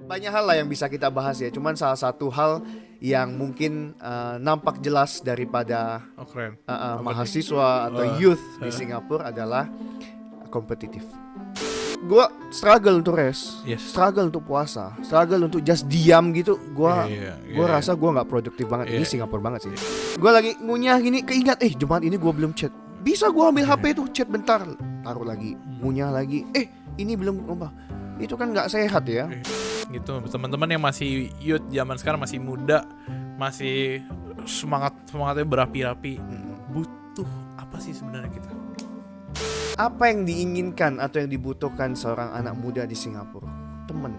Banyak hal lah yang bisa kita bahas ya. Cuman salah satu hal yang mungkin nampak jelas daripada keren. mahasiswa atau youth di Singapura adalah kompetitif. Gua struggle untuk rest, struggle untuk puasa, struggle untuk just diam gitu. Gua rasa gua nggak produktif banget. Ini Singapura banget sih. Gua lagi ngunyah gini, keingat Jumat ini gua belum chat. Bisa gua ambil HP tuh, chat bentar, taruh lagi, ngunyah lagi. Ini belum apa? Itu kan nggak sehat ya. Gitu, teman-teman yang masih youth zaman sekarang, masih muda, masih semangatnya berapi-api, butuh apa sih sebenarnya kita? Apa yang diinginkan atau yang dibutuhkan seorang anak muda di Singapura? Teman.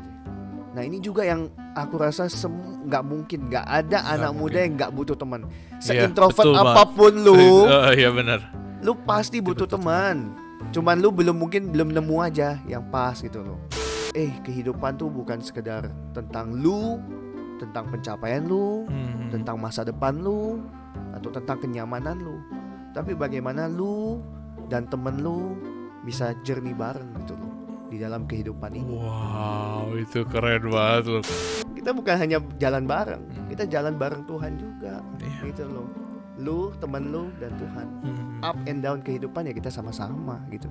Nah ini juga yang aku rasa nggak mungkin, nggak ada anak muda yang nggak butuh teman. Se-introvert apapun lu, iya benar. Lu pasti butuh teman. Cuman lu belum nemu aja yang pas gitu loh. Kehidupan tuh bukan sekedar tentang lu, tentang pencapaian lu, tentang masa depan lu, atau tentang kenyamanan lu. Tapi bagaimana lu dan temen lu bisa journey bareng gitu loh di dalam kehidupan ini. Wow, itu keren banget loh. Kita bukan hanya jalan bareng, kita jalan bareng Tuhan juga, gitu loh. Lu, temen lu, dan Tuhan. Up and down kehidupan ya kita sama-sama gitu.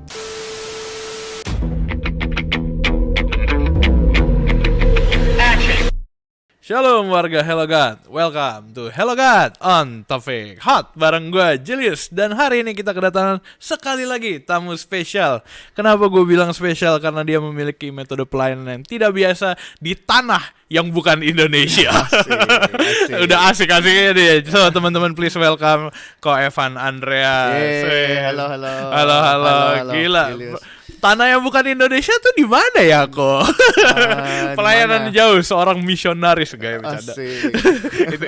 Shalom warga Hello God, welcome to Hello God on Topik Hot bareng gue Julius. Dan hari ini kita kedatangan sekali lagi tamu spesial. Kenapa gue bilang spesial? Karena dia memiliki metode pelayanan yang tidak biasa di tanah yang bukan Indonesia. Asik. Udah asik-asiknya dia. So teman-teman please welcome Ko Evan Andreas. Halo. Gila. Julius. Tanah yang bukan Indonesia tuh di mana ya kok? Pelayanan jauh, seorang misionaris gaya bercanda.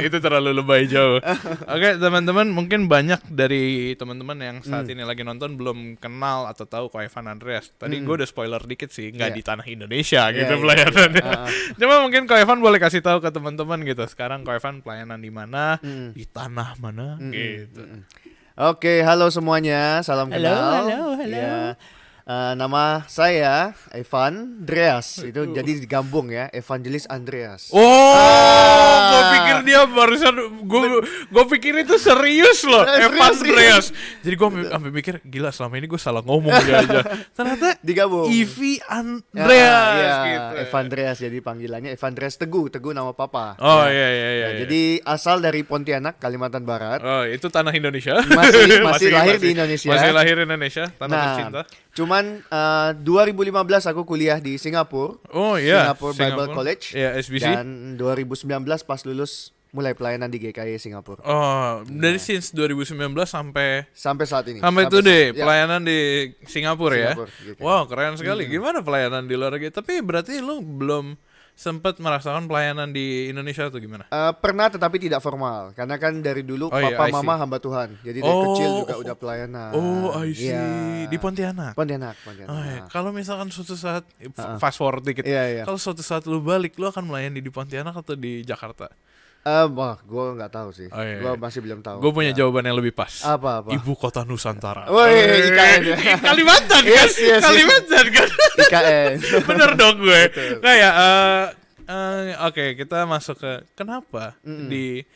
itu terlalu lebay jauh. Oke, teman-teman, mungkin banyak dari teman-teman yang saat ini lagi nonton belum kenal atau tahu Ko Evan Andreas. Tadi gue udah spoiler dikit sih, nggak di tanah Indonesia gitu pelayanannya. Cuma mungkin Ko Evan boleh kasih tahu ke teman-teman gitu. Sekarang Ko Evan pelayanan di mana, di tanah mana gitu. Oke, halo semuanya, salam kenal. Halo. Ya. Nama saya Evan Andreas. Itu jadi digabung ya, Evangelis Andreas. Gue pikir dia barusan gue pikir itu serius loh, Evan Andreas. Jadi gue sampai mikir gila selama ini gue salah ngomong aja. Ternyata digabung. Evi Andreas gitu. Evan Andreas jadi panggilannya Evan Andreas Teguh nama papa. Iya. Jadi asal dari Pontianak, Kalimantan Barat. Oh, itu tanah Indonesia. Masih lahir di Indonesia. Masih lahir di Indonesia, tanah tercinta. Cuman 2015 aku kuliah di Singapura. Oh iya, Singapore Bible College. Iya, SBC. Dan 2019 pas lulus mulai pelayanan di GKI Singapura. Oh, dari since 2019 sampai saat ini. Sampai today pelayanan di Singapura ya. Gitu. Wow, keren sekali. Gimana pelayanan di luar gitu? Tapi berarti lu belum sempat merasakan pelayanan di Indonesia atau gimana? Pernah tetapi tidak formal. Karena kan dari dulu papa mama hamba Tuhan. Jadi dari kecil juga udah pelayanan. I see. Di Pontianak. Pontianak. Kalau misalkan suatu saat fast forward dikit. Kalau suatu saat lu balik, lu akan melayani di Pontianak atau di Jakarta? Gue nggak tahu sih. Gue masih belum tahu. Gue punya jawaban yang lebih pas. Apa? Ibu Kota Nusantara. IKN. Kalimantan kan? Kalimantan kan? IKN. Bener dong gue. Nah ya, oke, kita masuk ke kenapa di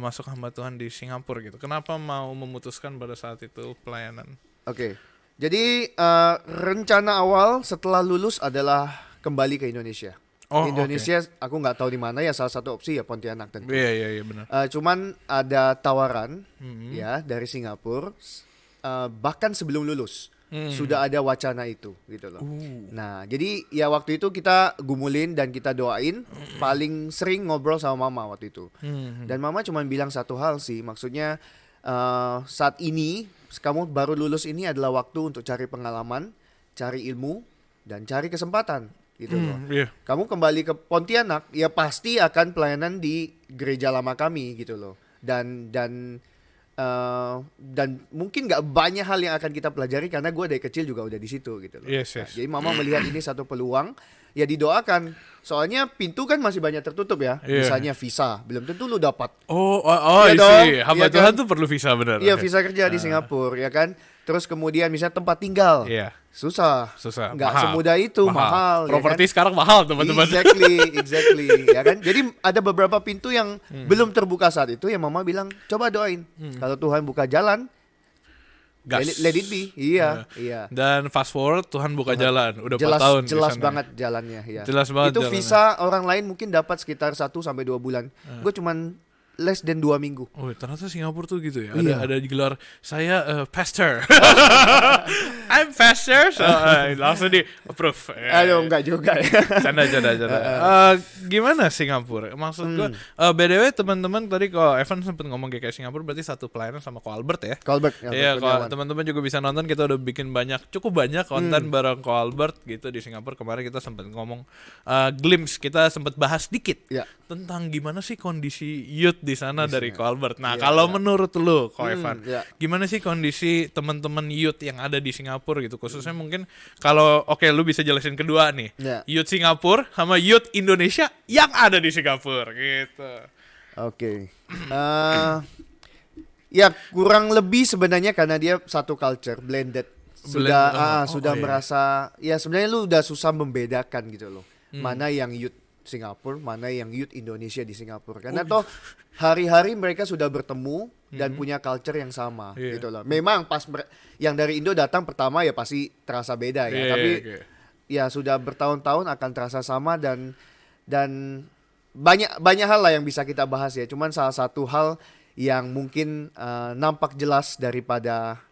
masuk hamba Tuhan di Singapura gitu. Kenapa mau memutuskan pada saat itu pelayanan? Oke. Jadi rencana awal setelah lulus adalah kembali ke Indonesia. Indonesia aku nggak tahu di mana ya, salah satu opsi ya Pontianak tentu. Iya benar. Cuman ada tawaran ya dari Singapura bahkan sebelum lulus sudah ada wacana itu gitu loh. Nah jadi ya waktu itu kita gumulin dan kita doain. Paling sering ngobrol sama mama waktu itu. Dan mama cuma bilang satu hal sih, maksudnya saat ini kamu baru lulus, ini adalah waktu untuk cari pengalaman, cari ilmu, dan cari kesempatan gitu loh. Kamu kembali ke Pontianak ya pasti akan pelayanan di gereja lama kami gitu loh. Dan mungkin nggak banyak hal yang akan kita pelajari karena gue dari kecil juga udah di situ gitu loh. Yes. Nah, jadi mama melihat ini satu peluang, ya didoakan. Soalnya pintu kan masih banyak tertutup ya. Misalnya visa, belum tentu lu dapat. Iya dong. Hamba Tuhan tuh perlu visa benar. Iya, visa kerja di Singapura ya kan. Terus kemudian misalnya tempat tinggal. Iya. Susah. Nggak Mahal. semudah itu, mahal. Properti ya kan? sekarang mahal, teman-teman. Exactly, ya kan? Jadi ada beberapa pintu yang belum terbuka saat itu yang mama bilang, coba doain. Kalau Tuhan buka jalan, Gas. let it be. Iya. Dan fast forward Tuhan buka jalan. Udah 4 Jelas, tahun di jelas sana. banget jalannya. Ya. Jelas banget Itu jalannya. visa orang lain mungkin dapat sekitar 1 sampai 2 bulan. Gue cuman less than 2 minggu. Oh, ternyata Singapura tuh gitu ya. Iya. Ada gelar saya pastor. I'm pastor. So, langsung di approve. Aduh, enggak juga ya. Canda. Gimana Singapura? Maksud gue, BTW teman-teman tadi kalau Evan sempat ngomong kayak Singapura berarti satu pelayanan sama Ko Albert ya. Colbert. Iya, kalau teman-teman juga bisa nonton, kita udah bikin cukup banyak konten bareng Ko Albert gitu di Singapura. Kemarin kita sempat ngomong glimpse, kita sempat bahas dikit Ya. tentang gimana sih kondisi youth di sana dari Ko Albert. Nah, kalau menurut lu, Ko Evan, gimana sih kondisi teman-teman youth yang ada di Singapura gitu? Khususnya mungkin kalau lu bisa jelasin kedua nih. Ya. Youth Singapura sama youth Indonesia yang ada di Singapura gitu. Oke. Ya kurang lebih sebenarnya karena dia satu culture blended. Sudah merasa ya sebenarnya lu udah susah membedakan gitu loh. Mana yang youth Singapura, mana yang youth Indonesia di Singapura. Karena toh hari-hari mereka sudah bertemu dan punya culture yang sama gitu loh. Memang pas yang dari Indo datang pertama ya pasti terasa beda ya. Tapi ya sudah bertahun-tahun akan terasa sama dan banyak hal lah yang bisa kita bahas ya. Cuman salah satu hal yang mungkin nampak jelas daripada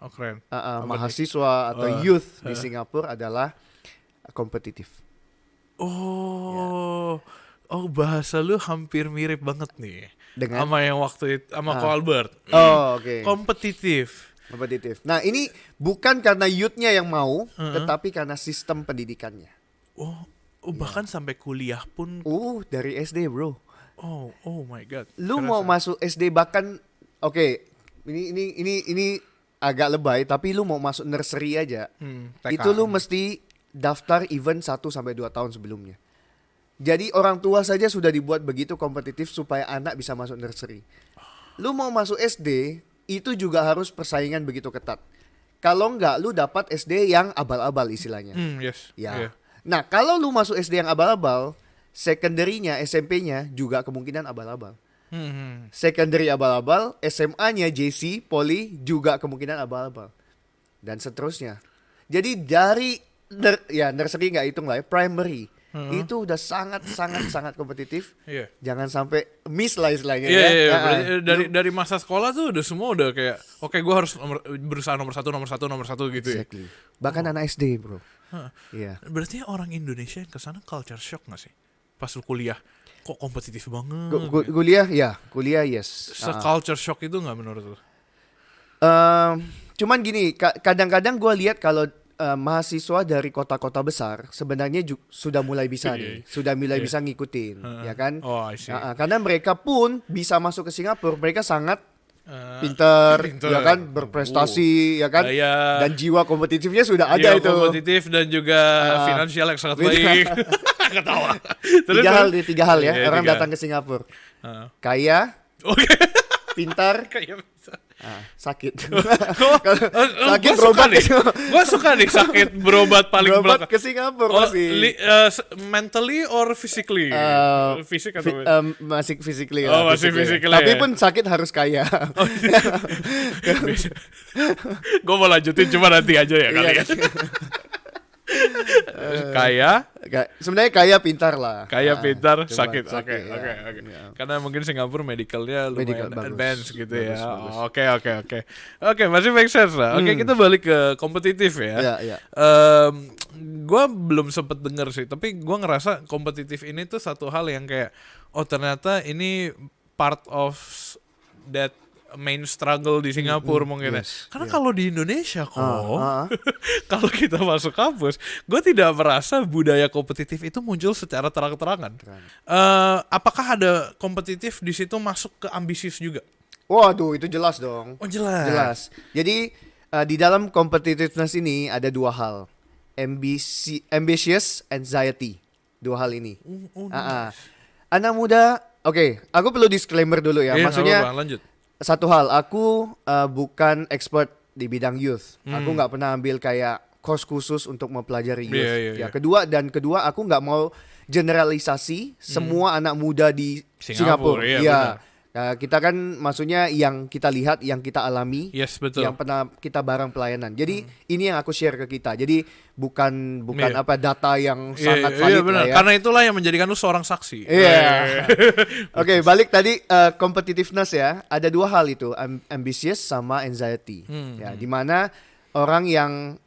mahasiswa atau youth di Singapura adalah kompetitif. Bahasa lu hampir mirip banget nih Dengan? sama yang waktu itu sama Ko Albert. Oke. Kompetitif. Nah ini bukan karena youth-nya yang mau, tetapi karena sistem pendidikannya. Bahkan sampai kuliah pun. Dari SD bro. Oh my god. Lu mau masuk SD bahkan, ini agak lebay, tapi lu mau masuk nursery aja, itu lu mesti daftar event 1 sampai 2 tahun sebelumnya. Jadi orang tua saja sudah dibuat begitu kompetitif supaya anak bisa masuk nursery. Lu mau masuk SD, itu juga harus persaingan begitu ketat. Kalau enggak, lu dapat SD yang abal-abal istilahnya. Yes. Ya. Yeah. Nah, kalau lu masuk SD yang abal-abal, secondary-nya, SMP-nya juga kemungkinan abal-abal. Secondary abal-abal, SMA-nya JC, Poli juga kemungkinan abal-abal. Dan seterusnya. Jadi dari nursery nggak hitung lah ya, primary. Itu udah sangat kompetitif. Jangan sampai miss lah istilahnya. Dari masa sekolah tuh udah semua udah kayak gue harus berusaha nomor satu gitu ya. Exactly. Bahkan anak SD bro. Berarti orang Indonesia yang kesana culture shock nggak sih? Pas lu kuliah kok kompetitif banget. Kuliah yes. Se-culture shock itu nggak menurut lu? Cuman gini, kadang-kadang gue lihat kalau mahasiswa dari kota-kota besar sebenarnya sudah mulai bisa sudah mulai bisa ngikutin, ya kan? Karena mereka pun bisa masuk ke Singapura, mereka sangat pintar, ya kan, berprestasi, ya kan, dan jiwa kompetitifnya sudah ada itu. Kompetitif dan juga finansial yang sangat baik. Ketawa. Tiga hal ya, orang datang ke Singapura, kaya, pintar, sakit. Sakit berobat nih. Gue suka nih sakit berobat paling belakang. Ke Singapura pasti. Mentally or physically? Fisik atau masih physically. Masih physically. Tapi pun sakit harus kaya. Gue mau lanjutin cuma nanti aja ya kali ya. Kaya, sebenarnya kaya pintar lah. Pintar, sakit. Oke. Karena mungkin Singapura medicalnya lumayan bagus, advance gitu bagus, ya. bagus. Oke, masih make sense lah. Oke, kita balik ke kompetitif ya. Gue belum sempet denger sih, tapi gue ngerasa kompetitif ini tuh satu hal yang kayak ternyata ini part of that main struggle di Singapura mungkin ya. Karena kalau di Indonesia kalau kita masuk kampus, gue tidak merasa budaya kompetitif itu muncul secara terang-terangan. Apakah ada kompetitif di situ masuk ke ambisius juga? Waduh, itu jelas dong. Jelas. Jadi di dalam competitiveness ini ada 2 hal. Ambitious, anxiety. 2 hal ini. Anak muda, aku perlu disclaimer dulu ya. Maksudnya lanjut. Satu hal, aku bukan expert di bidang youth. Aku nggak pernah ambil kayak course khusus untuk mempelajari youth. Iya. Kedua aku nggak mau generalisasi semua anak muda di Singapura. Iya, Iya. benar. Nah, kita kan maksudnya yang kita lihat, yang kita alami, Yes, betul. yang pernah kita bareng pelayanan. Jadi ini yang aku share ke kita. Jadi bukan Iya. data yang Iya, sangat iya, valid benar. lah ya. Karena itulah yang menjadikan lu seorang saksi. Iya. Oke, balik tadi competitiveness ya. Ada dua hal itu, ambitious sama anxiety. Ya, dimana orang yang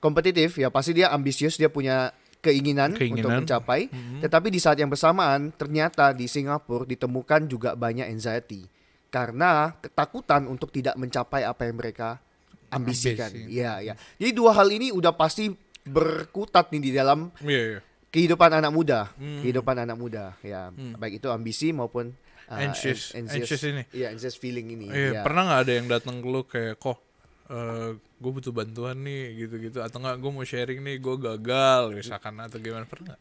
kompetitif ya pasti dia ambisius, dia punya keinginan untuk mencapai. Tetapi di saat yang bersamaan ternyata di Singapura ditemukan juga banyak anxiety karena ketakutan untuk tidak mencapai apa yang mereka ambisikan. Iya. Jadi dua hal ini udah pasti berkutat nih di dalam kehidupan anak muda. Kehidupan anak muda ya, baik itu ambisi maupun anxious ini. Iya, anxious feeling ini. Iya, Ya. pernah nggak ada yang datang ke lu kayak gue butuh bantuan nih gitu-gitu, atau nggak gue mau sharing nih gue gagal misalkan, atau gimana, pernah nggak?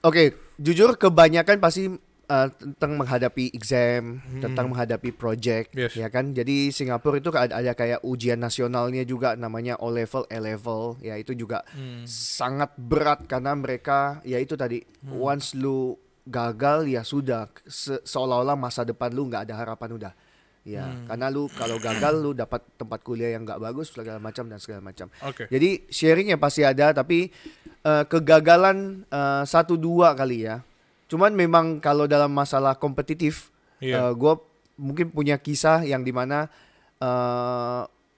Oke, jujur kebanyakan pasti tentang menghadapi exam, tentang menghadapi project, Yes. ya kan. Jadi Singapura itu ada kayak ujian nasionalnya juga namanya O level, A level, ya itu juga sangat berat karena mereka ya itu tadi once lu gagal ya sudah seolah-olah masa depan lu nggak ada harapan udah. Ya, karena lu kalau gagal lu dapat tempat kuliah yang nggak bagus segala macam dan segala macam. Oke. Jadi sharingnya pasti ada, tapi kegagalan 1-2 kali ya. Cuman memang kalau dalam masalah kompetitif, gue mungkin punya kisah yang dimana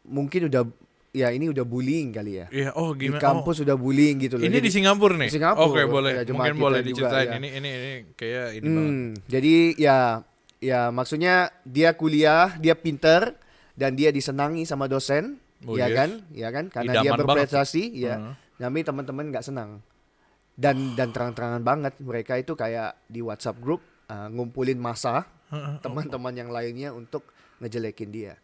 mungkin udah ini udah bullying kali ya. Iya, Di gimana? kampus udah bullying gitu loh. Ini di Singapura nih. Di Singapura. Oke, boleh. Ya, jemaah Mungkin kita boleh juga, diceritain. ya. Ini kayak ini banget. Jadi ya maksudnya dia kuliah, dia pinter dan dia disenangi sama dosen, Yes. ya kan? Karena dia Idaman berprestasi, ya. Tapi teman-teman nggak senang. Dan terang-terangan banget mereka itu kayak di WhatsApp grup ngumpulin masa teman-teman yang lainnya untuk ngejelekin dia.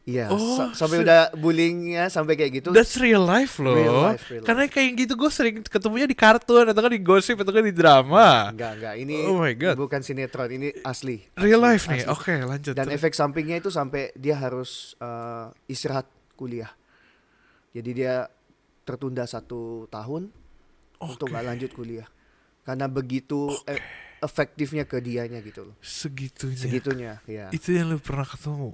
Iya, sampai udah bullyingnya sampai kayak gitu. That's real life loh. Real life. Karena kayak gitu gue sering ketemunya di kartun atau kan di gosip atau kan di drama. Enggak. Ini Oh my God. bukan sinetron, ini asli. Real life nih. asli. Oke, lanjut. Dan efek sampingnya itu sampai dia harus istirahat kuliah. Jadi dia tertunda 1 tahun untuk nggak lanjut kuliah. Karena begitu efektifnya ke dianya gitu loh. Segitunya, ya. Itu yang lu pernah ketemu.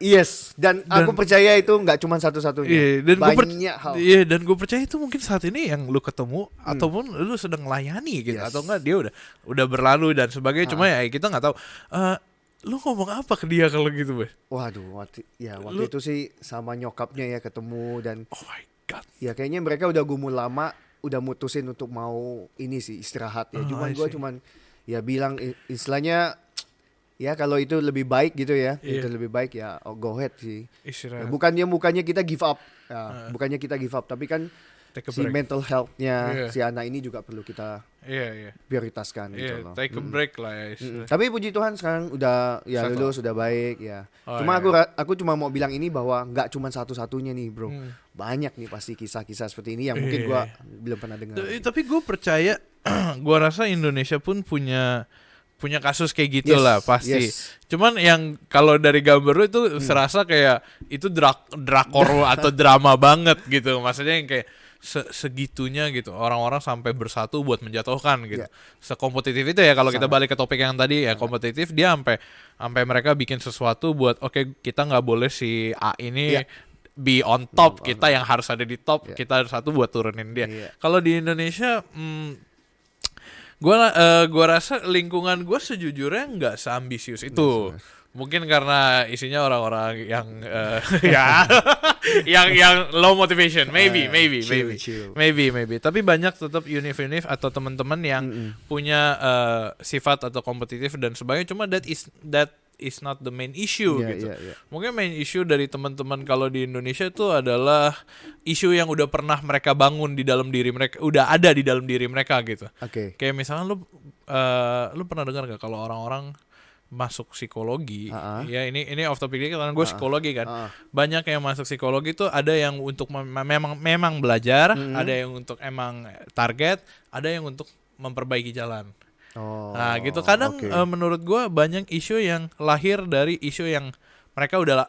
Yes, dan aku percaya itu nggak cuma satu-satunya. Iya, dan banyak hal. Iya, dan gue percaya itu mungkin saat ini yang lu ketemu ataupun lu sedang melayani gitu, Yes. atau enggak dia udah berlalu dan sebagainya. Cuma ya kita nggak tahu. Lu ngomong apa ke dia kalau gitu, Bes? Waduh, waktu itu sih sama nyokapnya ya ketemu dan Oh my God. ya kayaknya mereka udah gumul lama, udah mutusin untuk mau ini sih istirahat ya. Gue ya bilang istilahnya ya kalau itu lebih baik gitu ya, itu lebih baik ya go ahead sih. Istirahat. Ya, bukannya kita give up, bukannya kita give up, tapi kan Take a si break. mental health-nya si anak ini juga perlu kita Iya. prioritaskan gitu Iya, loh. take a break lah ya. Tapi puji Tuhan sekarang udah ya Settle. lulus, sudah baik ya. Oh, Cuma iya. aku cuma mau bilang ini bahwa nggak cuma satu-satunya nih bro, banyak nih pasti kisah-kisah seperti ini yang mungkin gua belum pernah dengar. Tapi gue percaya, gue rasa Indonesia pun punya kasus kayak gitu lah pasti. Yes. Cuman yang kalau dari gambar lu itu serasa kayak itu drakor atau drama banget gitu. Maksudnya yang kayak segitunya gitu. Orang-orang sampai bersatu buat menjatuhkan gitu. Sekompetitif itu ya kalau kita balik ke topik yang tadi ya, kompetitif, dia sampai mereka bikin sesuatu buat oke, kita nggak boleh si A ini be on top, kita yang harus ada di top, kita harus satu buat turunin dia. Kalau di Indonesia Gua rasa lingkungan gue sejujurnya nggak seambisius itu. Mungkin karena isinya orang-orang yang yang low motivation, maybe. Tapi banyak tetap univ atau teman-teman yang punya sifat atau kompetitif dan sebagainya. Cuma that is not the main issue gitu. Mungkin main issue dari teman-teman kalau di Indonesia itu adalah isu yang udah pernah mereka bangun di dalam diri mereka, udah ada di dalam diri mereka gitu. Kayak misalnya lu pernah dengar gak kalau orang-orang masuk psikologi, ya ini off topic dikit karena gue psikologi kan. Banyak yang masuk psikologi tuh ada yang untuk memang belajar, ada yang untuk emang target, ada yang untuk memperbaiki jalan. Oh, Nah, gitu kadang oke. menurut gua banyak isu yang lahir dari isu yang mereka udah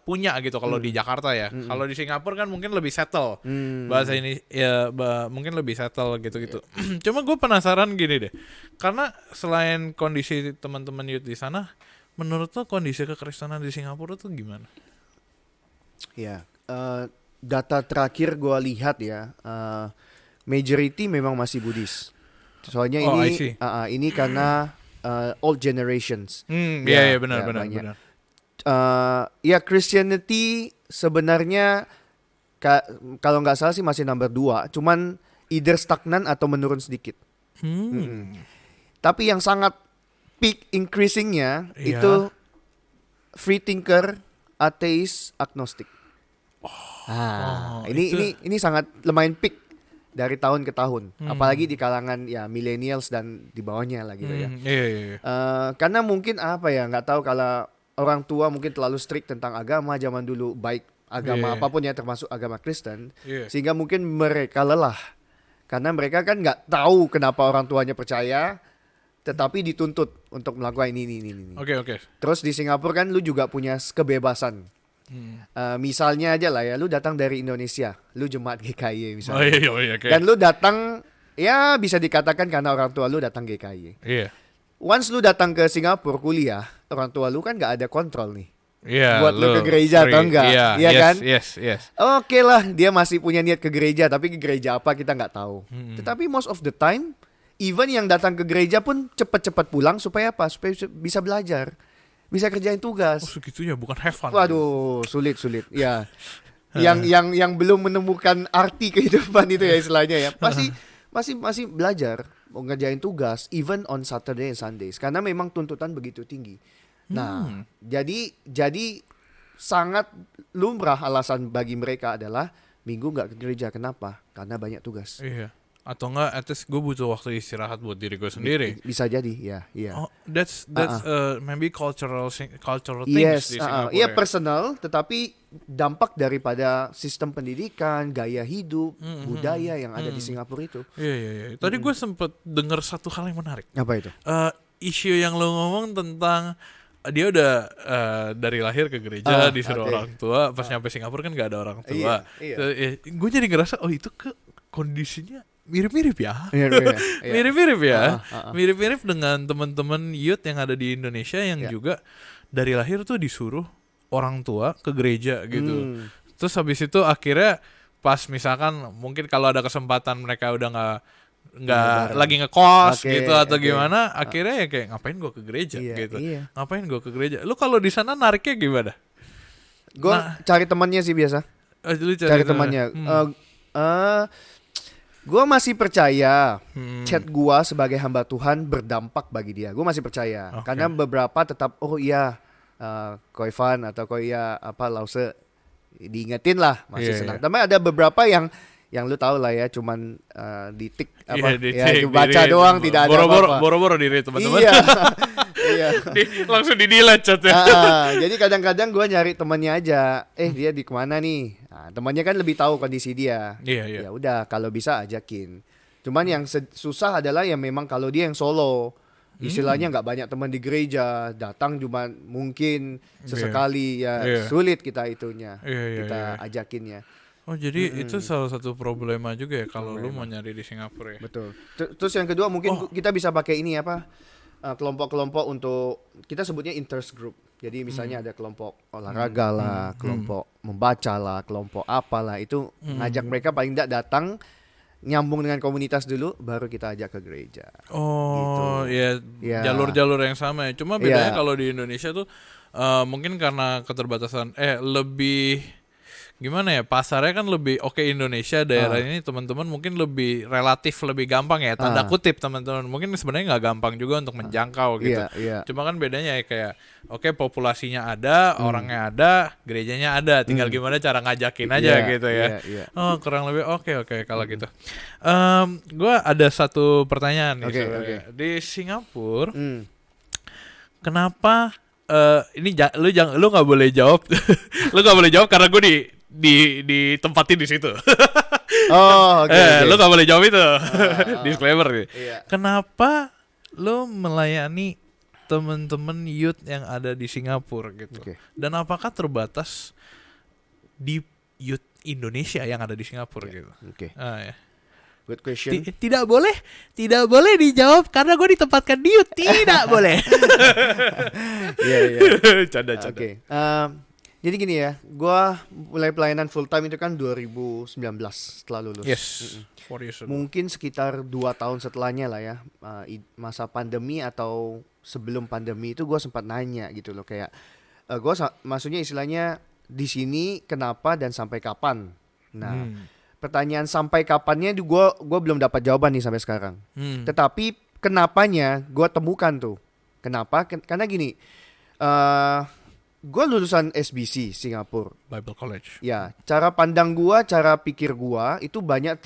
punya gitu kalau di Jakarta ya. Kalau di Singapura kan mungkin lebih settle. Bahasa ini ya mungkin lebih settle gitu-gitu. Cuma gue penasaran gini deh. Karena selain kondisi teman-teman youth di sana, menurut lo kondisi kekristenan di Singapura tuh gimana? Ya, data terakhir gue lihat ya, majority memang masih Buddhis. Soalnya Oh, I see. ini karena old generations. Iya benar Ya, benar banyak. benar. Ya Christianity sebenarnya kalau nggak salah sih masih nomor 2, cuman either stagnan atau menurun sedikit. Tapi yang sangat peak increasingnya Iya. itu free thinker, ateis, agnostik. Ini sangat lumayan peak dari tahun ke tahun, apalagi di kalangan ya millennials dan di bawahnya lah gitu ya. Iya. Karena mungkin apa ya, nggak tahu kalau orang tua mungkin terlalu strict tentang agama zaman dulu, baik agama Iya. apapun ya termasuk agama Kristen, Iya. sehingga mungkin mereka lelah karena mereka kan nggak tahu kenapa orang tuanya percaya, tetapi dituntut untuk melakukan ini. Oke. Terus di Singapura kan lu juga punya kebebasan. Misalnya aja lah ya, lu datang dari Indonesia, lu jemaat GKI misalnya. Oke. Dan lu datang, ya bisa dikatakan karena orang tua lu datang GKI. Iya. Once lu datang ke Singapura kuliah, orang tua lu kan nggak ada kontrol nih. Iya. Buat lu ke gereja atau enggak, iya Yes, kan? Yes. Oke lah, dia masih punya niat ke gereja, tapi ke gereja apa kita nggak tahu. Tetapi most of the time, even yang datang ke gereja pun cepat-cepat pulang supaya apa? Supaya bisa belajar, bisa kerjain Oh tugas. segitunya, bukan have fun. Waduh, sulit. Ya. yang belum menemukan arti kehidupan itu ya istilahnya ya. Masih belajar, mau ngerjain tugas even on Saturday and Sundays karena memang tuntutan begitu tinggi. Nah, jadi sangat lumrah alasan bagi mereka adalah minggu nggak ke gereja. Kenapa? Karena banyak tugas. Iya. Atau enggak, at least gue butuh waktu istirahat buat diri gue sendiri. Bisa jadi, ya. Oh, that's maybe cultural things Yes, di Singapura. iya personal, tetapi dampak daripada sistem pendidikan, gaya hidup, budaya yang ada di Singapura itu. Iya. Tadi gue sempet denger satu hal yang menarik. Apa itu? Isu yang lo ngomong tentang dia udah dari lahir ke gereja disuruh oke. orang tua, pas nyampe Singapura kan nggak ada orang tua. Iya. Gue jadi ngerasa itu kondisinya mirip-mirip ya. Iya. Mirip-mirip ya. Ah. Mirip-mirip dengan teman-teman youth yang ada di Indonesia yang Ya. juga dari lahir tuh disuruh orang tua ke gereja gitu. Terus habis itu akhirnya pas misalkan mungkin kalau ada kesempatan mereka udah nggak lagi ngekos Oke, gitu atau oke. gimana, akhirnya ya kayak ngapain gue ke gereja Iya, gitu. iya. Ngapain gue ke gereja? Lu kalau di sana nariknya gimana? Gue cari temannya sih biasa. Lu Cari temannya. Gue masih percaya chat gue sebagai hamba Tuhan berdampak bagi dia. Gue masih percaya. Oke. Karena beberapa tetap, oh iya, Koifan atau Koya Lause diingetin lah, masih Iya, senang. iya. Tapi ada beberapa yang lu tahu lah ya, cuman ditik apa, ya dibaca di-read. doang, tidak ada apa-apa. Boro-boro diri teman-teman. Iya, iya. Langsung di-delete chatnya. Jadi kadang-kadang gue nyari temannya aja. Dia di kemana nih? Nah, temannya kan lebih tahu kondisi dia. Iya. Ya udah, kalau bisa ajakin. Cuman yang susah adalah yang memang kalau dia yang solo, istilahnya nggak banyak teman di gereja, datang cuma mungkin sesekali, ya Iya. sulit kita itunya, Iya. kita ajakinnya. Oh jadi itu salah satu problema juga ya kalau lu mau nyari di Singapura ya. Betul. Terus yang kedua mungkin kita bisa pakai ini apa? Kelompok-kelompok untuk kita sebutnya interest group. Jadi misalnya ada kelompok olahraga lah, kelompok membaca lah, kelompok apalah, itu ngajak mereka paling tidak datang nyambung dengan komunitas dulu, baru kita ajak ke gereja. Oh Gitu. ya, Ya. jalur-jalur yang sama ya. Cuma bedanya Ya. kalau di Indonesia tuh mungkin karena keterbatasan lebih gimana ya, pasarnya kan lebih oke. Indonesia daerah ini teman-teman mungkin lebih relatif lebih gampang ya, tanda kutip teman-teman, mungkin sebenarnya nggak gampang juga untuk menjangkau gitu. Iya. Cuma kan bedanya ya kayak oke populasinya ada, orangnya ada, gerejanya ada, tinggal gimana cara ngajakin aja Iya, gitu ya. iya. Oh kurang lebih oke kalau gitu. Gue ada satu pertanyaan nih Oke, sebenarnya. Di Singapura Hmm. kenapa ini lu nggak boleh jawab. Lu nggak boleh jawab karena gue ditempatin di situ. Oh, oke. Lu nggak boleh jawab itu. Disclaimer nih. Iya. Kenapa lo melayani temen-temen youth yang ada di Singapura gitu. Oke. Dan apakah terbatas di youth Indonesia yang ada di Singapura gitu? Oke. Ya. Good question. Tidak boleh dijawab karena gue ditempatkan di youth. Tidak boleh. Iya. Canda. Oke. Jadi gini ya, gue mulai pelayanan full time itu kan 2019 setelah lulus. Yes. 4 years ago. Mungkin sekitar 2 tahun setelahnya lah ya, masa pandemi atau sebelum pandemi itu gue sempat nanya gitu loh, kayak maksudnya istilahnya di sini kenapa dan sampai kapan. Nah, pertanyaan sampai kapannya gue belum dapat jawaban nih sampai sekarang. Tetapi kenapanya gue temukan tuh. Kenapa? Karena gini, gue lulusan SBC Singapura. Bible College. Ya, cara pandang gue, cara pikir gue itu banyak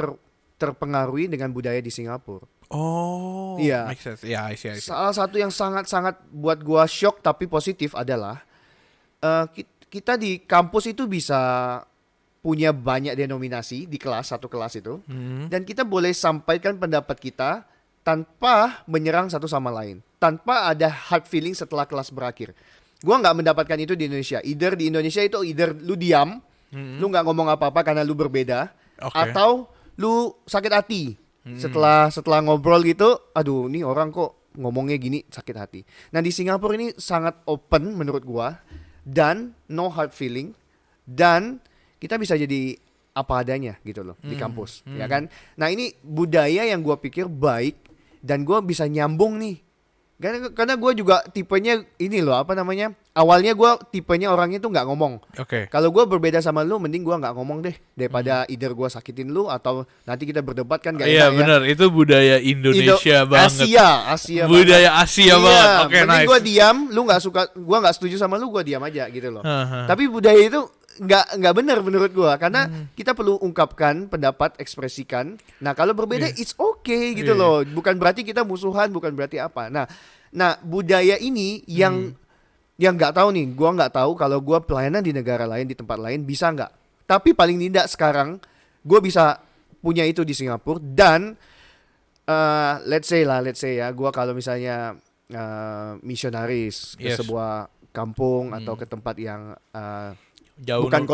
terpengaruhi dengan budaya di Singapura. Oh, iya. Make sense. Ya, I see. Salah satu yang sangat-sangat buat gue shock tapi positif adalah kita di kampus itu bisa punya banyak denominasi di kelas, satu kelas itu, dan kita boleh sampaikan pendapat kita tanpa menyerang satu sama lain, tanpa ada hard feeling setelah kelas berakhir. Gua nggak mendapatkan itu di Indonesia. Di Indonesia itu lu diam, lu nggak ngomong apa-apa karena lu berbeda, atau lu sakit hati setelah ngobrol gitu. Aduh, nih orang kok ngomongnya gini, sakit hati. Nah di Singapura ini sangat open menurut gua, dan no hard feeling, dan kita bisa jadi apa adanya gitu loh di kampus, ya kan? Nah ini budaya yang gua pikir baik dan gua bisa nyambung nih. Karena gue juga tipenya ini loh, apa namanya, awalnya gue tipenya orangnya tuh nggak ngomong. Kalau gue berbeda sama lu, mending gue nggak ngomong deh daripada either gue sakitin lu atau nanti kita berdebat kan gak enak. Iya benar, itu budaya Indonesia banget. Asia budaya banget. Asia banget. Mending Nice. gue diam, lu nggak suka, gue nggak setuju sama lu, gue diam aja gitu loh. Tapi budaya itu nggak benar menurut gue, karena kita perlu ungkapkan pendapat, ekspresikan. Nah kalau berbeda it's okay gitu loh, bukan berarti kita musuhan, bukan berarti apa. Nah budaya ini yang nggak tahu nih, gue nggak tahu kalau gue pelayanan di negara lain, di tempat lain bisa nggak. Tapi paling tidak sekarang gue bisa punya itu di Singapura. Dan let's say ya, gue kalau misalnya misionaris ke sebuah kampung atau ke tempat yang jauh, bukan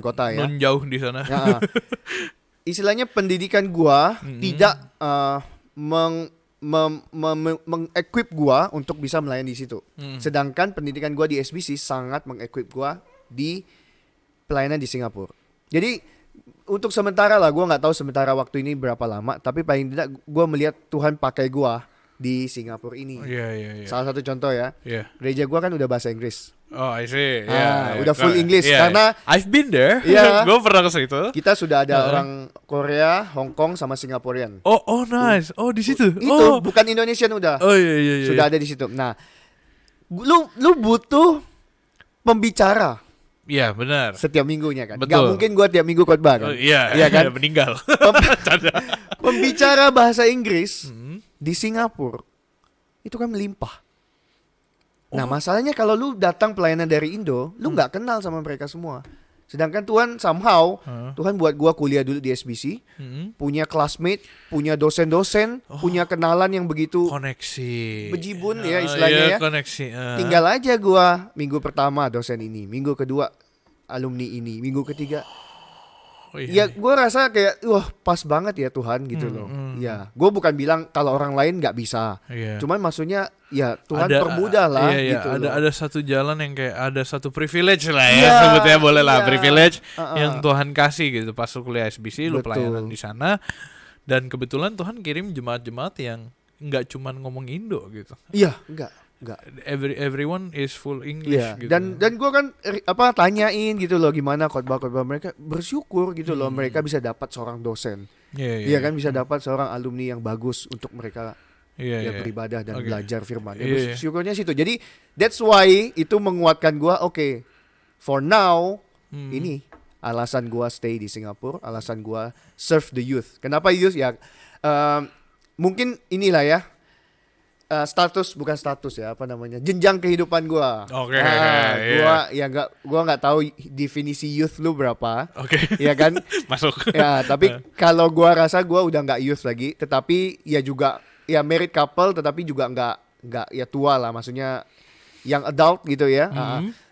kota ya, non jauh di sana. Nah, istilahnya pendidikan gua tidak mengequip gua untuk bisa melayani di situ. Sedangkan pendidikan gua di SBC sangat mengequip gua di pelayanan di Singapura. Jadi untuk sementara lah, gua nggak tahu sementara waktu ini berapa lama, tapi paling tidak gua melihat Tuhan pakai gua di Singapura ini. Iya. Salah satu contoh ya, gereja gua kan udah bahasa Inggris. Oh, I see. Udah full English karena I've been there. Gue pernah ke situ. Kita sudah ada orang Korea, Hong Kong sama Singaporean. Oh nice. Oh di situ. Itu bukan Indonesian udah. Oh iya. Sudah ada di situ. Nah, lu butuh pembicara. Iya benar. Setiap minggunya kan. Betul. Gak mungkin gua tiap minggu khotbah kan. Iya kan. Meninggal. Pembicara bahasa Inggris di Singapura itu kan melimpah. Nah masalahnya kalau lu datang pelayanan dari Indo, lu nggak kenal sama mereka semua. Sedangkan Tuhan somehow, Tuhan buat gua kuliah dulu di SBC, punya classmate, punya dosen-dosen, punya kenalan yang begitu koneksi, bejibun ya istilahnya ya. Koneksi. Tinggal aja gua minggu pertama dosen ini, minggu kedua alumni ini, minggu ketiga. Ya gue rasa kayak wah pas banget ya Tuhan gitu loh. Ya gue bukan bilang kalau orang lain nggak bisa. Cuman maksudnya ya Tuhan permudah lah gitu. Ada satu jalan yang kayak ada satu privilege lah ya, sebutnya boleh lah privilege yang Tuhan kasih gitu pas lu kuliah SBC, lu pelayanan di sana, dan kebetulan Tuhan kirim jemaat-jemaat yang nggak cuman ngomong Indo gitu. Iya, enggak. Everyone is full English gitu. Dan gue kan tanyain gitu loh gimana khotbah mereka, bersyukur gitu loh mereka bisa dapat seorang dosen. Iya kan, bisa dapat seorang alumni yang bagus untuk mereka beribadah dan belajar firman. Bersyukurnya situ. Jadi that's why itu menguatkan gue. Okay, for now ini alasan gue stay di Singapura, alasan gue serve the youth. Kenapa youth ya? Mungkin inilah ya. Bukan status ya, apa namanya, jenjang kehidupan gua. Gua nggak tahu definisi youth lu berapa. Ya kan? Masuk. Ya, tapi kalau gua rasa gua udah nggak youth lagi, tetapi ya juga ya married couple tetapi juga nggak ya tua lah, maksudnya yang adult gitu ya.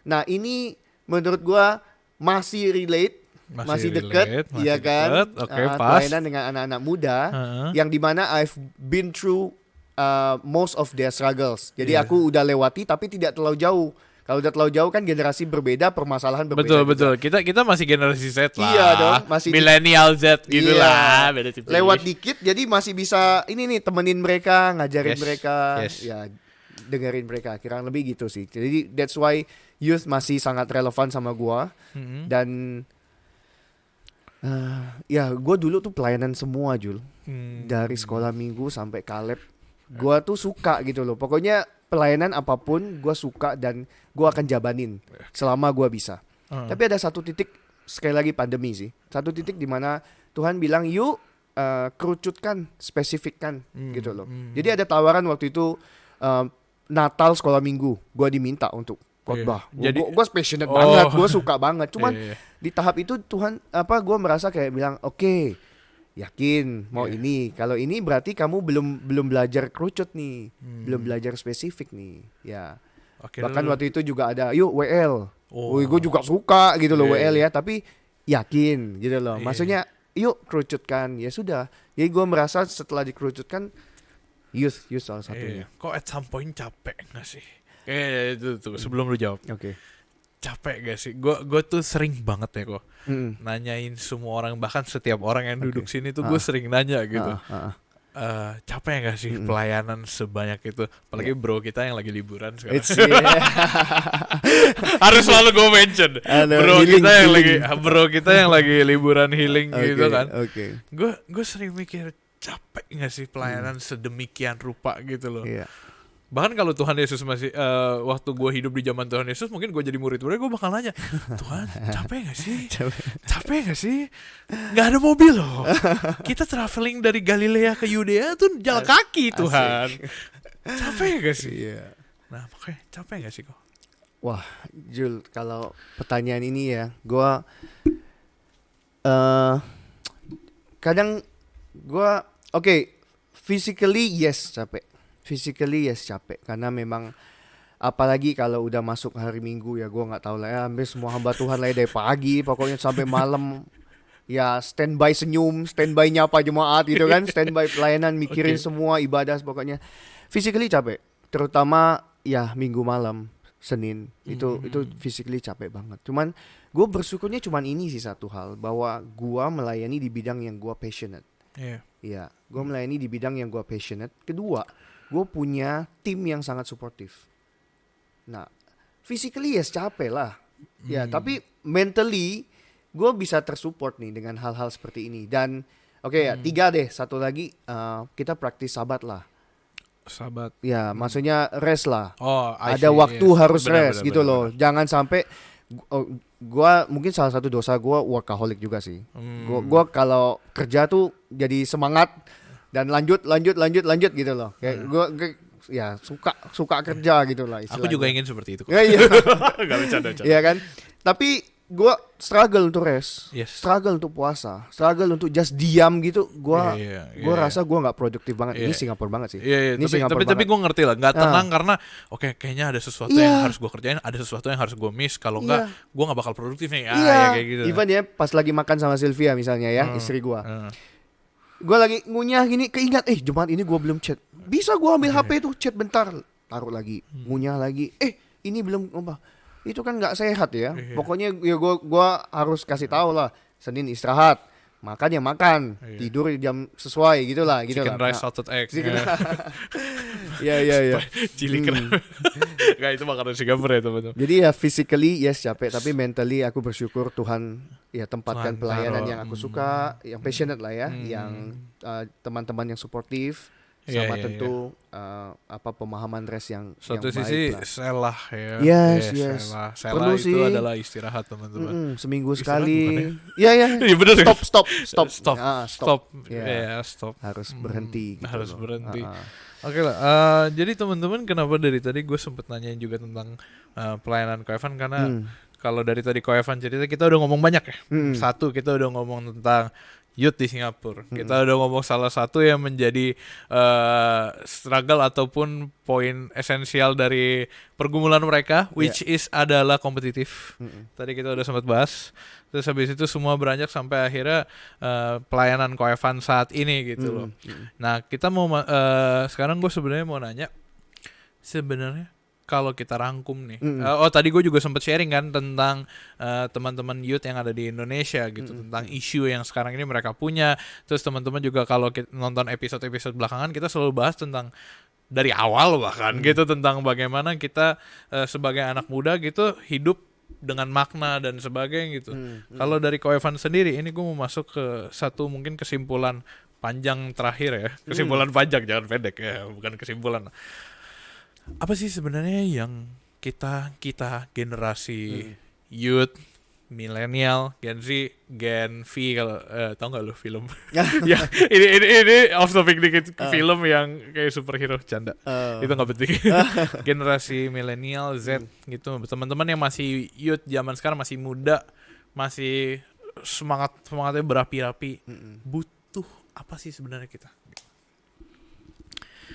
Nah ini menurut gua masih relate, masih dekat, ya kan? Oke, pas. Pelayanan dengan anak-anak muda yang dimana I've been through most of their struggles. Jadi aku udah lewati tapi tidak terlalu jauh. Kalau udah terlalu jauh kan generasi berbeda, permasalahan berbeda. Betul. Kita masih generasi Z lah. Iya dong, masih millennial Z gitu Iya. lah. Beda tipis. Lewat dikit, jadi masih bisa ini nih temenin mereka, ngajarin mereka, Yes. ya dengerin mereka. Kurang lebih gitu sih. Jadi that's why youth masih sangat relevan sama gua. Dan ya gua dulu tuh pelayanan semua Jul. Dari sekolah minggu sampai kaleb. Gua tuh suka gitu loh. Pokoknya pelayanan apapun gua suka dan gua akan jabanin selama gua bisa. Tapi ada satu titik, sekali lagi pandemi sih. Satu titik di mana Tuhan bilang yuk kerucutkan, spesifikkan gitu loh. Jadi ada tawaran waktu itu Natal sekolah minggu, gua diminta untuk khotbah. Gua passionate banget, gua suka banget. Cuman di tahap itu Tuhan gua merasa kayak bilang, "Oke, yakin mau ini. Kalau ini berarti kamu belum belajar kerucut nih, belum belajar spesifik nih." Ya. Bahkan waktu itu juga ada, "Yuk WL." Gue juga suka gitu loh WL ya, tapi yakin gitu loh. Maksudnya, "Yuk kerucutkan." Ya sudah. Jadi gue merasa setelah dikerucutkan youth salah satunya. Kok at some point capek gak sih? Itu tuh sebelum lu jawab. Oke. Capek gak sih? Gue tuh sering banget ya kok nanyain semua orang, bahkan setiap orang yang duduk sini tuh gue sering nanya gitu. Capek gak sih pelayanan sebanyak itu? Apalagi bro kita yang lagi liburan sekarang. Harus selalu gue mention bro kita yang lagi liburan healing gitu kan. Gue sering mikir, capek gak sih pelayanan sedemikian rupa gitu loh. Bahkan kalau Tuhan Yesus masih waktu gue hidup di zaman Tuhan Yesus, mungkin gue jadi murid-murid, gue bakal nanya, Tuhan capek gak sih? Capek gak sih? Gak ada mobil loh. Kita traveling dari Galilea ke Yudea tuh jalan kaki Tuhan. Capek gak sih? Nah makanya capek gak sih kok? Wah Jul, kalau pertanyaan ini ya, gue kadang gue physically yes capek karena memang apalagi kalau udah masuk hari Minggu ya, gue nggak tahu lah ya, hampir semua hamba Tuhan lah ya, dari pagi pokoknya sampai malam ya, standby senyum, standby nyapa jemaat gitu kan, standby pelayanan, mikirin semua ibadah, pokoknya physically capek, terutama ya Minggu malam, Senin itu physically capek banget. Cuman gue bersyukurnya cuman ini sih satu hal, bahwa gue melayani di bidang yang gue passionate. Iya, gue melayani di bidang yang gue passionate. Kedua, gue punya tim yang sangat suportif. Nah, physically yes capek lah. Ya, tapi mentally gue bisa tersupport nih dengan hal-hal seperti ini. Dan ya 3 deh, satu lagi kita praktis sabat lah. Sabat. Ya, maksudnya rest lah. Ada waktu harus rest gitu loh. Jangan sampai gua mungkin salah satu dosa gua workaholic juga sih. Gua kalau kerja tuh jadi semangat dan lanjut gitu loh. Kayak gua ya suka kerja gitu lah istilahnya. Aku juga ingin seperti itu kok. Iya. Enggak bercanda. Iya kan? Tapi gue struggle untuk rest, struggle untuk puasa, struggle untuk just diam gitu. Gue rasa gue nggak produktif banget. Ini Singapura banget sih. Tapi gue ngerti lah, nggak tenang karena kayaknya ada sesuatu yang harus gue kerjain, ada sesuatu yang harus gue miss. Kalau nggak, gue nggak bakal produktif nih. Ya kayak gitu. Even ya pas lagi makan sama Sylvia misalnya ya, istri gue. Gue lagi ngunyah gini, keingat Jumat ini gue belum chat. Bisa gue ambil HP tuh, chat bentar, taruh lagi, ngunyah lagi. Ini belum itu kan nggak sehat ya. Pokoknya ya gue harus kasih tahu lah. Senin istirahat, makan ya makan, tidur jam sesuai gitulah. Chicken rice salted egg. Iya. Chili crab. Gak, itu makanan Singapura ya teman-teman. Jadi ya physically yes capek, tapi mentally aku bersyukur Tuhan ya tempatkan pelayanan yang aku suka, yang passionate lah ya, yang teman-teman yang suportif. Sama tentu pemahaman rest yang satu yang sisi baik lah. selah ya. Yes. Selah Perlu itu sih. adalah istirahat teman-teman. Seminggu Istirahat sekali. Iya. Bener. Stop. Stop. Harus berhenti. Gitu harus loh. berhenti. Oke lah. Jadi teman-teman, kenapa dari tadi gue sempet nanyain juga tentang pelayanan Ko Evan, karena kalau dari tadi Ko Evan cerita kita udah ngomong banyak ya. Satu, kita udah ngomong tentang youth di Singapura. Kita udah ngomong salah satu yang menjadi struggle ataupun poin esensial dari pergumulan mereka, which is adalah kompetitif. Tadi kita udah sempat bahas. Terus habis itu semua beranjak sampai akhirnya pelayanan Koevan saat ini gitu loh. Nah kita mau sekarang gue sebenarnya mau nanya, sebenarnya kalau kita rangkum nih, tadi gue juga sempat sharing kan tentang teman-teman youth yang ada di Indonesia gitu, tentang isu yang sekarang ini mereka punya. Terus teman-teman juga kalau kita nonton episode-episode belakangan, kita selalu bahas tentang dari awal bahkan gitu, tentang bagaimana kita sebagai anak muda gitu hidup dengan makna dan sebagainya gitu. Kalau dari Koevan sendiri, ini gue mau masuk ke satu mungkin kesimpulan panjang terakhir ya, kesimpulan panjang jangan pendek ya, bukan kesimpulan. Apa sih sebenarnya yang kita generasi youth, milenial, Gen Z, Gen V, kalau tau nggak lu film? Ya ini off topic dikit, film yang kayak superhero canda, itu nggak penting. Generasi milenial, Z gitu, teman-teman yang masih youth zaman sekarang, masih muda, masih semangatnya berapi-api, butuh apa sih sebenarnya kita?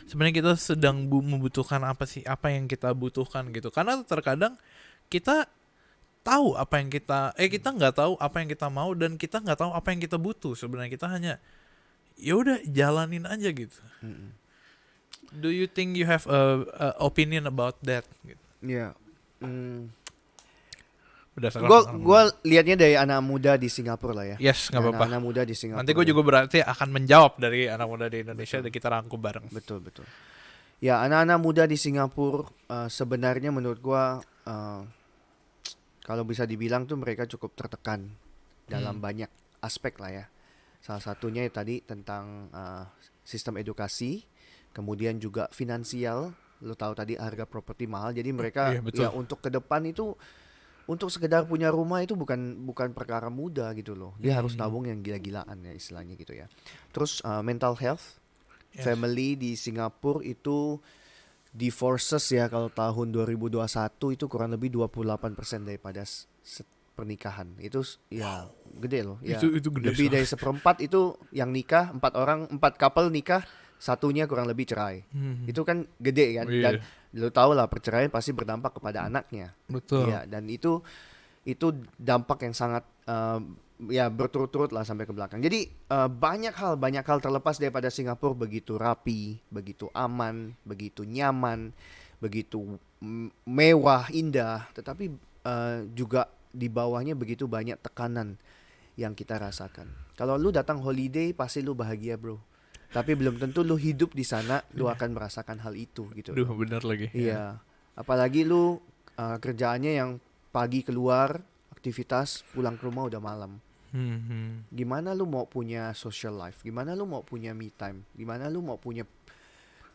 Sebenarnya kita sedang membutuhkan apa sih? Apa yang kita butuhkan gitu? Karena terkadang kita tahu apa yang kita nggak tahu apa yang kita mau, dan kita nggak tahu apa yang kita butuh. Sebenarnya kita hanya ya udah jalanin aja gitu. Do you think you have a opinion about that? Gitu. Ya. Gue lihatnya dari anak muda di Singapura lah ya. Yes, nggak apa-apa. Anak muda di Singapura. Nanti gue juga berarti akan menjawab dari anak muda di Indonesia, dan kita rangkum bareng. Betul. Ya, anak-anak muda di Singapura sebenarnya menurut gue kalau bisa dibilang tuh mereka cukup tertekan dalam banyak aspek lah ya. Salah satunya tadi tentang sistem edukasi, kemudian juga finansial. Lo tahu tadi harga properti mahal, jadi mereka ya untuk ke depan itu, untuk sekedar punya rumah itu bukan perkara mudah gitu loh. Dia harus nabung yang gila-gilaan ya istilahnya gitu ya. Terus mental health, family di Singapura itu divorces ya kalau tahun 2021 itu kurang lebih 28% daripada pernikahan. Itu ya gede loh. Ya, itu gede. Lebih dari seperempat itu yang nikah, 4 couple nikah, satunya kurang lebih cerai. Itu kan gede kan. Dan lo tau lah perceraian pasti berdampak kepada anaknya. Betul. Ya, dan itu dampak yang sangat ya berturut-turut lah sampai ke belakang. Jadi banyak hal terlepas daripada Singapura begitu rapi, begitu aman, begitu nyaman, begitu mewah, indah, tetapi juga di bawahnya begitu banyak tekanan yang kita rasakan. Kalau lu datang holiday pasti lu bahagia, bro. Tapi belum tentu lu hidup di sana lu akan merasakan hal itu gitu. Duh, benar lagi. Iya. Apalagi lu kerjaannya yang pagi keluar aktivitas, pulang ke rumah udah malam. Gimana lu mau punya social life? Gimana lu mau punya me time? Gimana lu mau punya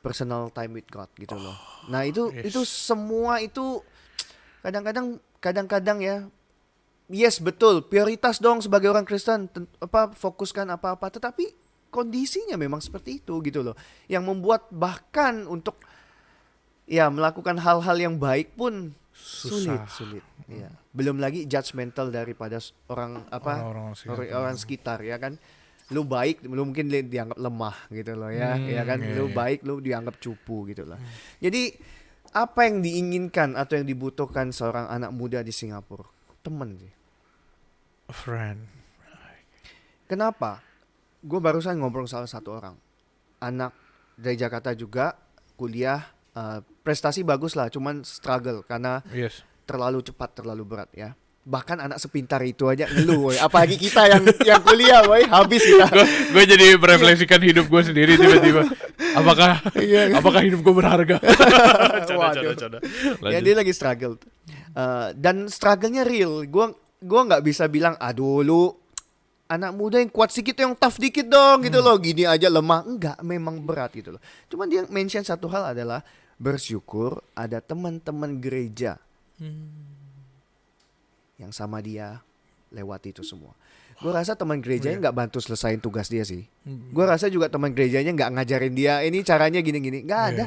personal time with God gitu loh. Nah, itu semua itu kadang-kadang ya. Yes, betul. Prioritas dong sebagai orang Kristen fokuskan apa-apa, tetapi kondisinya memang seperti itu gitu loh. Yang membuat bahkan untuk ya melakukan hal-hal yang baik pun sulit. Ya. Belum lagi judgmental daripada orang sekitar ya kan. Lu baik, lu mungkin dianggap lemah gitu loh ya. Ya kan, lu baik, lu dianggap cupu gitu loh. Jadi apa yang diinginkan atau yang dibutuhkan seorang anak muda di Singapura? Temen sih. A friend. Kenapa? Gue barusan ngobrol salah satu orang. Anak dari Jakarta juga, kuliah, prestasi bagus lah, cuman struggle karena terlalu cepat, terlalu berat ya. Bahkan anak sepintar itu aja ngeluh, woy. Apalagi kita yang kuliah, woy, habis kita. Gue jadi merefleksikan hidup gue sendiri tiba-tiba. Apakah hidup gue berharga? Coba. Ya dia lagi struggle. Dan struggle-nya real. Gue nggak bisa bilang, aduh lu anak muda yang kuat sedikit, yang tough dikit dong gitu loh. Gini aja lemah. Enggak, memang berat gitu loh. Cuman dia mention satu hal adalah bersyukur ada teman-teman gereja yang sama dia lewat itu semua. Gue rasa teman gerejanya nggak bantu selesain tugas dia sih. Gue rasa juga teman gerejanya nggak ngajarin dia ini caranya gini-gini. Nggak ada.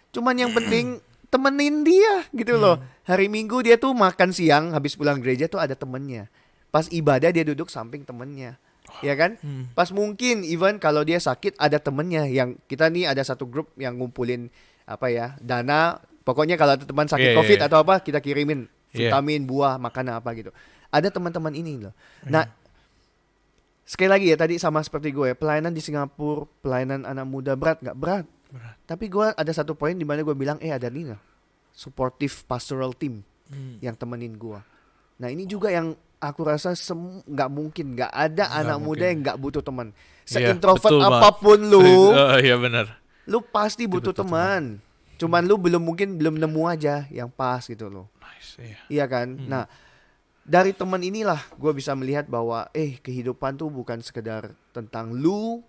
Cuman yang penting temenin dia gitu loh. Hari Minggu dia tuh makan siang habis pulang gereja tuh ada temennya. Pas ibadah dia duduk samping temennya. ya kan? Pas mungkin even kalau dia sakit ada temennya yang kita nih ada satu grup yang ngumpulin apa ya dana. Pokoknya kalau ada teman sakit COVID atau apa kita kirimin vitamin, buah, makanan apa gitu. Ada teman-teman ini loh. Nah, sekali lagi ya tadi sama seperti gue, pelayanan di Singapura, pelayanan anak muda berat nggak berat. Tapi gue ada satu poin di mana gue bilang ada nih supportive pastoral team yang temenin gue. Nah ini juga yang aku rasa nggak mungkin nggak ada anak muda yang nggak butuh teman. Seintrovert apapun lu, iya benar. Lu pasti butuh teman. Cuman lu belum nemu aja yang pas gitu loh. Nice, iya kan. Nah dari teman inilah gue bisa melihat bahwa kehidupan tuh bukan sekedar tentang lu,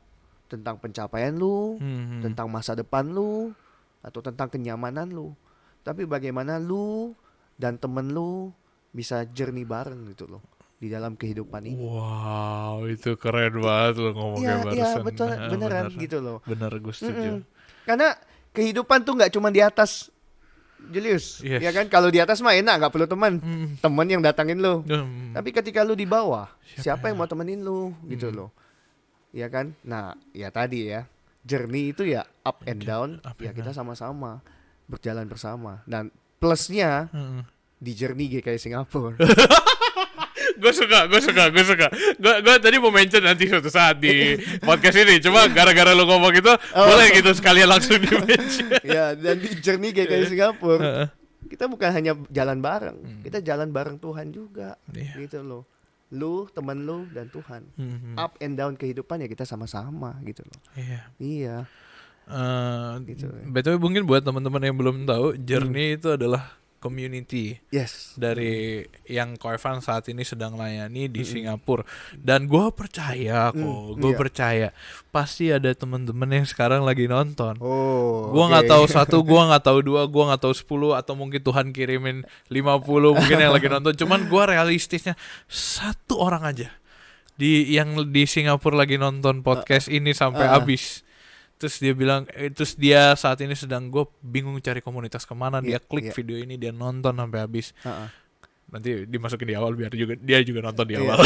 tentang pencapaian lu, tentang masa depan lu, atau tentang kenyamanan lu. Tapi bagaimana lu dan temen lu bisa journey bareng gitu loh di dalam kehidupan ini. Wow, itu keren banget lo ngomongnya barusan. Iya, betul, beneran gitu loh. Bener, gue setuju. Karena kehidupan tuh nggak cuma di atas, Julius. Yes. Ya kan, kalau di atas mah enak, nggak perlu teman. Teman yang datangin lu. Tapi ketika lu di bawah, siapa yang mau temenin lu gitu loh. Ya kan? Nah, ya tadi ya, journey itu ya up and down, ya kita sama-sama berjalan bersama. Dan plusnya di journey GKI Singapura. Gue suka. Gue tadi mau mention nanti suatu saat di podcast ini. Cuma gara-gara lo ngomong itu, boleh gitu sekalian langsung di mention. Ya, dan di journey GKI Singapura, kita bukan hanya jalan bareng, kita jalan bareng Tuhan juga, gitu loh. Lu, temen lu, dan Tuhan. Up and down kehidupan ya kita sama-sama gitu loh. Iya. Gitu. Betul, mungkin buat teman-teman yang belum tahu, Journey itu adalah community dari yang Ko Evan saat ini sedang layani di Singapura. Dan gue percaya percaya pasti ada teman-teman yang sekarang lagi nonton. Gue nggak tahu 1, gue nggak tahu 2, gue nggak tahu 10, atau mungkin Tuhan kirimin 50 mungkin yang lagi nonton. Cuman gue realistisnya 1 orang aja yang di Singapura lagi nonton podcast ini sampai habis. Terus dia bilang, terus dia saat ini sedang, gue bingung cari komunitas kemana. Dia klik video ini, dia nonton sampai habis. Nanti dimasukin di awal biar dia juga nonton di awal.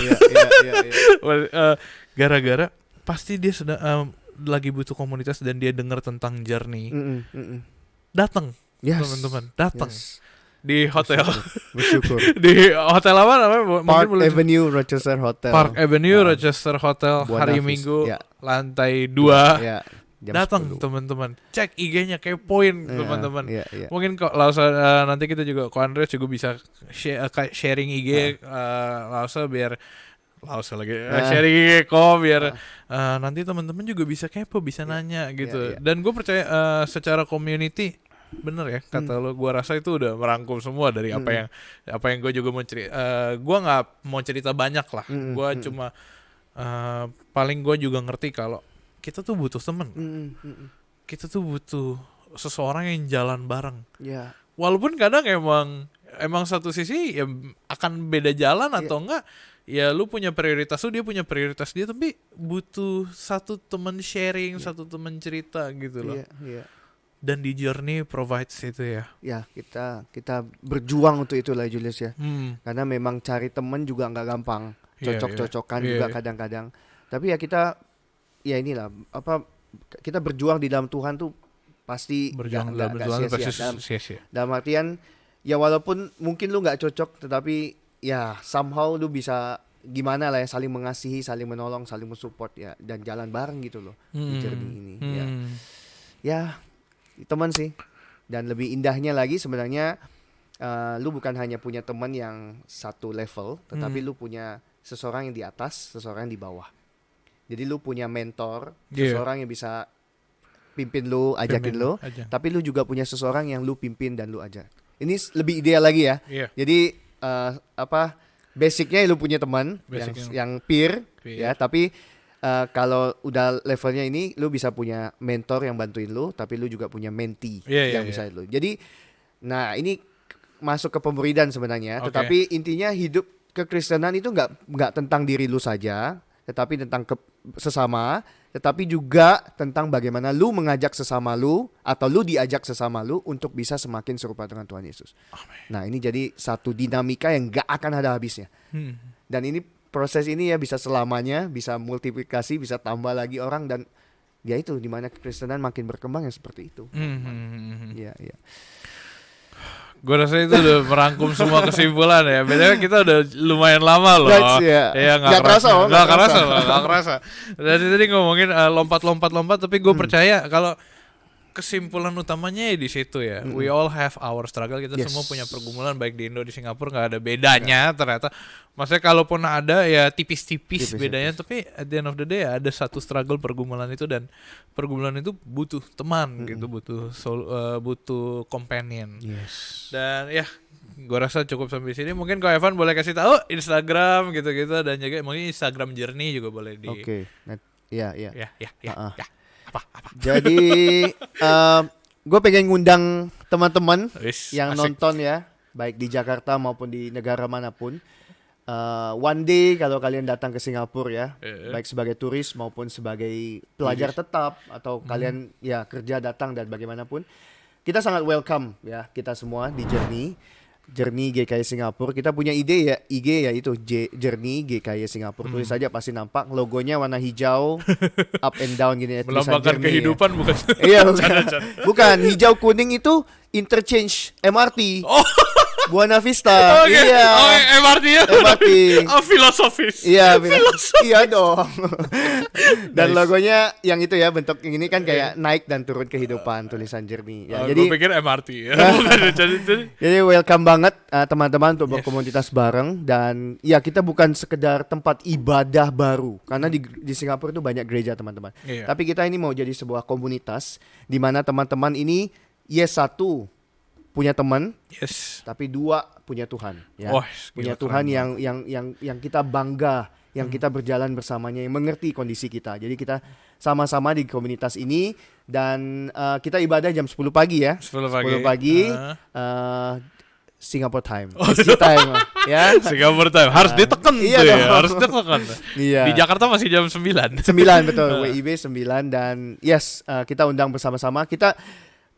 Gara-gara pasti dia sedang lagi butuh komunitas dan dia dengar tentang Journey. Datang, teman-teman, datang. Di hotel. Bersyukur. Di hotel apa namanya? Park Avenue Rochester Hotel. Park Avenue Rochester Hotel. Hari Minggu, lantai 2. Datang teman-teman, cek IG-nya, kepoin teman-teman. Mungkin kok Lausa nanti kita juga Andres juga bisa sharing IG Lausa biar Lausa lagi sharing IG biar nanti teman-teman juga bisa kepo, bisa nanya gitu. Dan gue percaya secara community bener ya kata lo, gue rasa itu udah merangkum semua dari apa yang gue juga mau cerita. Gue nggak mau cerita banyak lah, gue cuma paling gue juga ngerti kalau kita tuh butuh temen. Kita tuh butuh seseorang yang jalan bareng. Walaupun kadang emang satu sisi ya akan beda jalan atau enggak, ya lu punya prioritas lu, dia punya prioritas dia, tapi butuh satu teman sharing, satu teman cerita gitu loh. Dan di Journey provides itu ya. Ya, kita berjuang untuk itu lah Julius ya. Karena memang cari teman juga nggak gampang. Cocok-cocokan juga kadang-kadang. Tapi ya kita inilah kita berjuang di dalam Tuhan tuh pasti nggak sia-sia. Dalam artian ya walaupun mungkin lu nggak cocok, tetapi ya somehow lu bisa gimana lah ya, saling mengasihi, saling menolong, saling mensupport ya, dan jalan bareng gitu loh di journey ini. Ya teman sih. Dan lebih indahnya lagi sebenarnya lu bukan hanya punya teman yang satu level, tetapi lu punya seseorang yang di atas, seseorang yang di bawah. Jadi lu punya mentor, seseorang yang bisa pimpin lu, ajakin lu, tapi lu juga punya seseorang yang lu pimpin dan lu ajak. Ini lebih ideal lagi ya. Jadi basicnya lu punya teman yang peer ya, tapi kalau udah levelnya ini lu bisa punya mentor yang bantuin lu, tapi lu juga punya mentee yang bisa lu. Jadi nah ini masuk ke pemuridan sebenarnya, tetapi intinya hidup kekristenan itu nggak tentang diri lu saja, tetapi tentang sesama, tetapi juga tentang bagaimana lu mengajak sesama lu atau lu diajak sesama lu untuk bisa semakin serupa dengan Tuhan Yesus. Amen. Nah ini jadi satu dinamika yang gak akan ada habisnya. Dan ini proses ini ya bisa selamanya, bisa multiplikasi, bisa tambah lagi orang, dan ya itu dimana kekristenan makin berkembang ya seperti itu. Iya, iya. Gue rasa itu udah merangkum semua kesimpulan ya. Bedanya kita udah lumayan lama loh. Ya, nggak kerasa. Dari tadi ngomongin lompat, tapi gue percaya kalau kesimpulan utamanya ya di situ ya. We all have our struggle. Kita semua punya pergumulan, baik di Indo di Singapura, nggak ada bedanya ternyata. Maksudnya kalaupun ada ya tipis-tipis bedanya, tapi at the end of the day ya ada satu struggle pergumulan itu, dan pergumulan itu butuh teman gitu, butuh companion. Dan ya gue rasa cukup sampai sini. Mungkin Ko Evan boleh kasih tahu Instagram gitu-gitu, dan juga mungkin Instagram Journey juga boleh di. Oke. Ya. Apa? Jadi gue pengen ngundang teman-teman yang asik. nonton ya, baik di Jakarta maupun di negara manapun. One day kalau kalian datang ke Singapura ya, baik sebagai turis maupun sebagai pelajar tetap, atau kalian ya kerja datang dan bagaimanapun, kita sangat welcome ya, kita semua di Journey GKI Singapura. Kita punya IG ya itu Journey GKI Singapura. Tulis saja pasti nampak logonya warna hijau, up and down gini ya. Melambangkan kehidupan ya. Bukan? Iya bukan. Hijau kuning itu interchange MRT. Buana Vista. Okay. Iya. MRT ya. MRT. Filosofis. Iya, iya dong. Dan logonya yang itu ya, bentuk ini kan kayak naik dan turun kehidupan, tulisan Journey. Ya, jadi gue pikir MRT ya. Jadi welcome banget teman-teman untuk berkomunitas bareng, dan ya kita bukan sekedar tempat ibadah baru, karena di Singapura itu banyak gereja teman-teman. Tapi kita ini mau jadi sebuah komunitas di mana teman-teman ini satu punya teman, tapi dua punya Tuhan, ya. Punya Tuhan yang kita bangga, yang kita berjalan bersamanya, yang mengerti kondisi kita. Jadi kita sama-sama di komunitas ini, dan kita ibadah jam 10 pagi ya. 10 pagi. Singapore time. Time ya. Singapore time harus ditekan tuh ya, harus ditekan. Iya. Di Jakarta masih jam 9. 9 betul, WIB 9, dan kita undang bersama-sama. Kita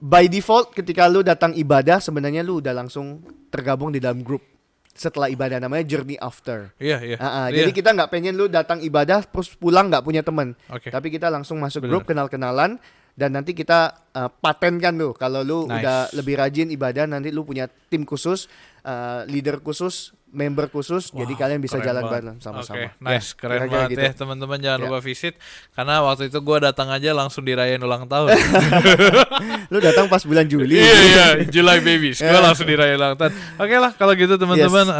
by default ketika lu datang ibadah sebenarnya lu udah langsung tergabung di dalam grup setelah ibadah, namanya Journey After. Iya. Jadi kita nggak pengen lu datang ibadah terus pulang nggak punya teman. Tapi kita langsung masuk grup, kenal-kenalan, dan nanti kita patenkan lu. Kalau lu udah lebih rajin ibadah, nanti lu punya tim khusus, leader khusus, member khusus, jadi kalian bisa jalan bareng sama-sama. Keren banget gitu. Ya teman-teman, jangan lupa visit, karena waktu itu gue datang aja langsung dirayain ulang tahun. Lu datang pas bulan Juli. Iya, July babies, gue langsung dirayain ulang tahun. Oke lah kalau gitu teman-teman.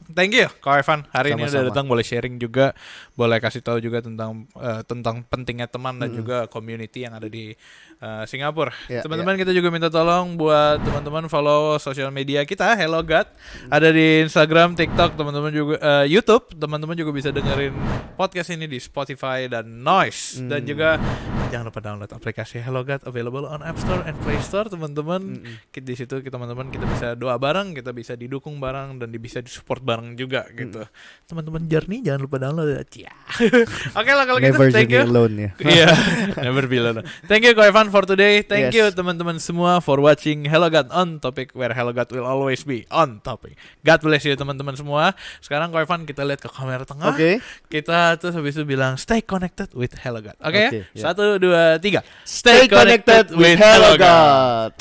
Thank you Ko Evan, hari ini udah datang, boleh sharing juga, boleh kasih tahu juga tentang pentingnya teman dan juga community yang ada di Singapura. Teman-teman, kita juga minta tolong buat teman-teman follow sosial media kita Hello God, ada di Instagram, TikTok, teman-teman juga YouTube. Teman-teman juga bisa dengerin podcast ini di Spotify dan Noise, dan juga jangan lupa download aplikasi Hello God, available on App Store and Play Store teman-teman. Di situ teman-teman kita bisa doa bareng, kita bisa didukung bareng, dan bisa disupport bareng juga gitu. Teman-teman Journey jangan lupa download ya. Oke lah kalau gitu, thank you. Never alone ya. Iya, never be alone. Thank you Ko Evan for today. Thank you teman-teman semua for watching Hello God on Topic, where Hello God will always be on topic. God bless you teman-teman semua. Sekarang Ko Evan kita lihat ke kamera tengah. Kita terus habis itu bilang stay connected with Hello God. Oke ya? 1, 2, 3. Stay connected with Hello God.